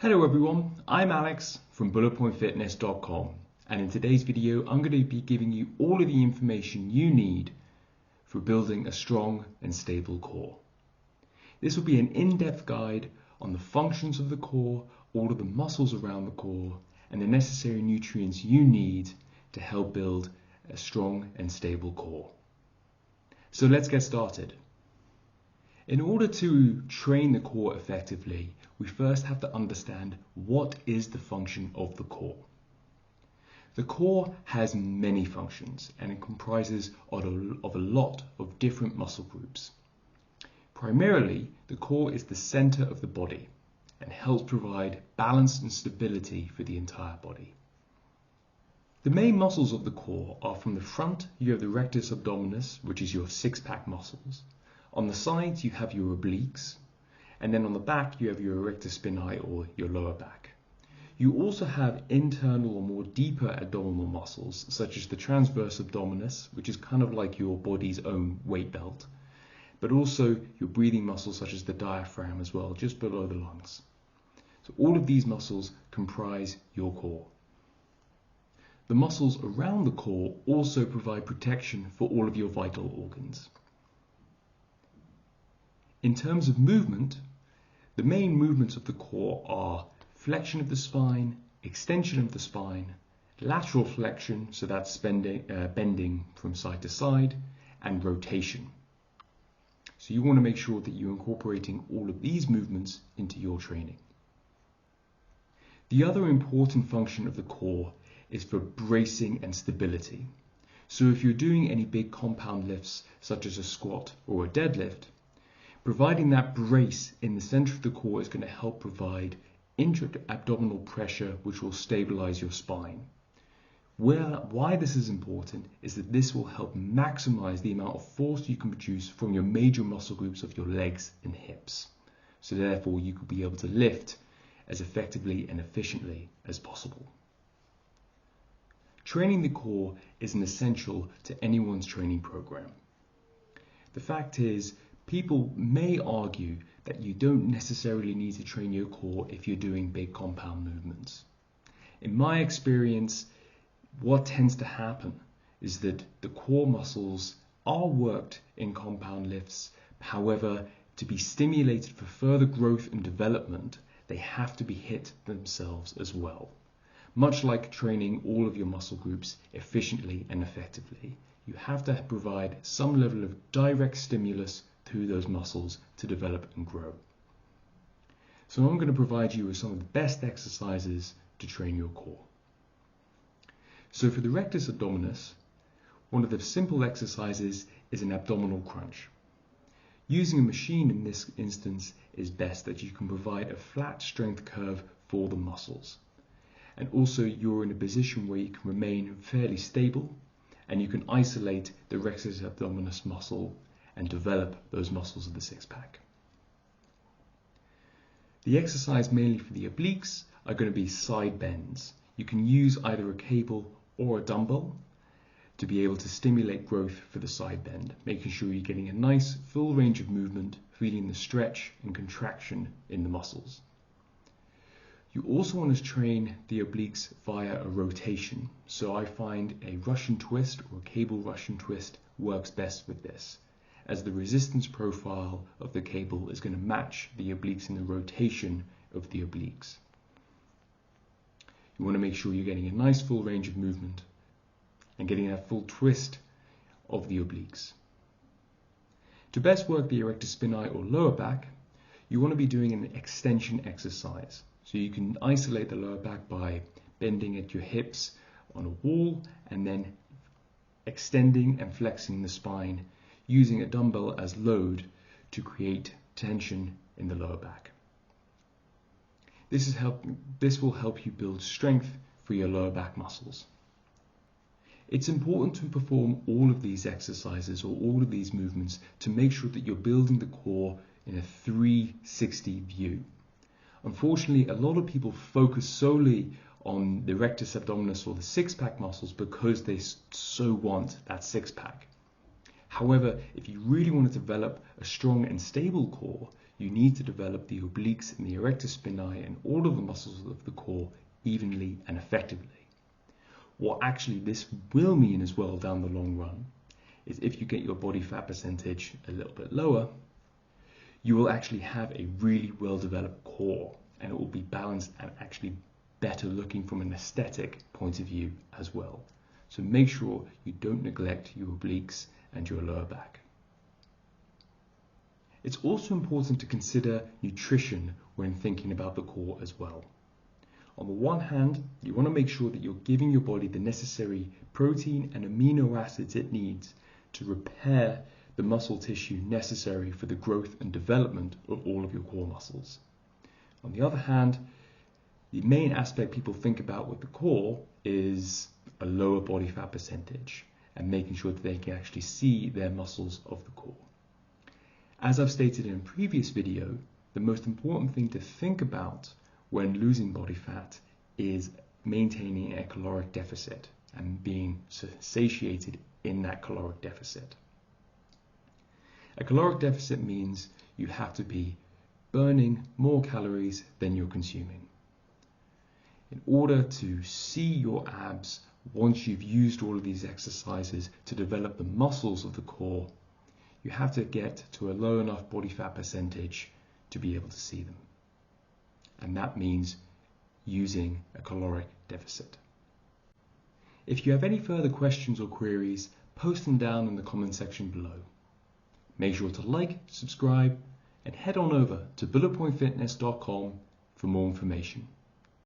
Hello everyone, I'm Alex from bulletpointfitness.com, and in today's video I'm going to be giving you all of the information you need for building a strong and stable core. This will be an in-depth guide on the functions of the core, all of the muscles around the core, and the necessary nutrients you need to help build a strong and stable core. So let's get started. In order to train the core effectively, we first have to understand what is the function of the core. The core has many functions and it comprises of a lot of different muscle groups. Primarily, the core is the center of the body and helps provide balance and stability for the entire body. The main muscles of the core are: from the front, you have the rectus abdominis, which is your six-pack muscles. On the sides, you have your obliques, and then on the back, you have your erector spinae, or your lower back. You also have internal or more deeper abdominal muscles, such as the transverse abdominis, which is kind of like your body's own weight belt, but also your breathing muscles, such as the diaphragm as well, just below the lungs. So all of these muscles comprise your core. The muscles around the core also provide protection for all of your vital organs. In terms of movement, the main movements of the core are flexion of the spine, extension of the spine, lateral flexion, so that's bending from side to side, and rotation. So you want to make sure that you're incorporating all of these movements into your training. The other important function of the core is for bracing and stability. So if you're doing any big compound lifts, such as a squat or a deadlift, providing that brace in the center of the core is going to help provide intra-abdominal pressure, which will stabilize your spine. Why this is important is that this will help maximize the amount of force you can produce from your major muscle groups of your legs and hips. So therefore you could be able to lift as effectively and efficiently as possible. Training the core is an essential to anyone's training program. The fact is, people may argue that you don't necessarily need to train your core if you're doing big compound movements. In my experience, what tends to happen is that the core muscles are worked in compound lifts. However, to be stimulated for further growth and development, they have to be hit themselves as well. Much like training all of your muscle groups efficiently and effectively, you have to provide some level of direct stimulus through those muscles to develop and grow. So I'm going to provide you with some of the best exercises to train your core. So for the rectus abdominis, one of the simple exercises is an abdominal crunch. Using a machine in this instance is best, that you can provide a flat strength curve for the muscles. And also you're in a position where you can remain fairly stable and you can isolate the rectus abdominis muscle and develop those muscles of the six-pack. The exercise mainly for the obliques are going to be side bends. You can use either a cable or a dumbbell to be able to stimulate growth for the side bend, making sure you're getting a nice full range of movement, feeling the stretch and contraction in the muscles. You also want to train the obliques via a rotation. So I find a Russian twist or a cable Russian twist works best with this, as the resistance profile of the cable is going to match the obliques in the rotation of the obliques. You want to make sure you're getting a nice full range of movement and getting that full twist of the obliques. To best work the erector spinae or lower back, you want to be doing an extension exercise. So you can isolate the lower back by bending at your hips on a wall and then extending and flexing the spine using a dumbbell as load to create tension in the lower back. This will help you build strength for your lower back muscles. It's important to perform all of these exercises or all of these movements to make sure that you're building the core in a 360 view. Unfortunately, a lot of people focus solely on the rectus abdominis or the six-pack muscles because they so want that six-pack. However, if you really want to develop a strong and stable core, you need to develop the obliques and the erector spinae and all of the muscles of the core evenly and effectively. What actually this will mean as well down the long run is if you get your body fat percentage a little bit lower, you will actually have a really well developed core, and it will be balanced and actually better looking from an aesthetic point of view as well. So make sure you don't neglect your obliques and your lower back. It's also important to consider nutrition when thinking about the core as well. On the one hand, you want to make sure that you're giving your body the necessary protein and amino acids it needs to repair the muscle tissue necessary for the growth and development of all of your core muscles. On the other hand, the main aspect people think about with the core is a lower body fat percentage and making sure that they can actually see their muscles of the core. As I've stated in a previous video, the most important thing to think about when losing body fat is maintaining a caloric deficit and being satiated in that caloric deficit. A caloric deficit means you have to be burning more calories than you're consuming. In order to see your abs once you've used all of these exercises to develop the muscles of the core, you have to get to a low enough body fat percentage to be able to see them. And that means using a caloric deficit. If you have any further questions or queries, post them down in the comment section below. Make sure to like, subscribe, and head on over to bulletpointfitness.com for more information.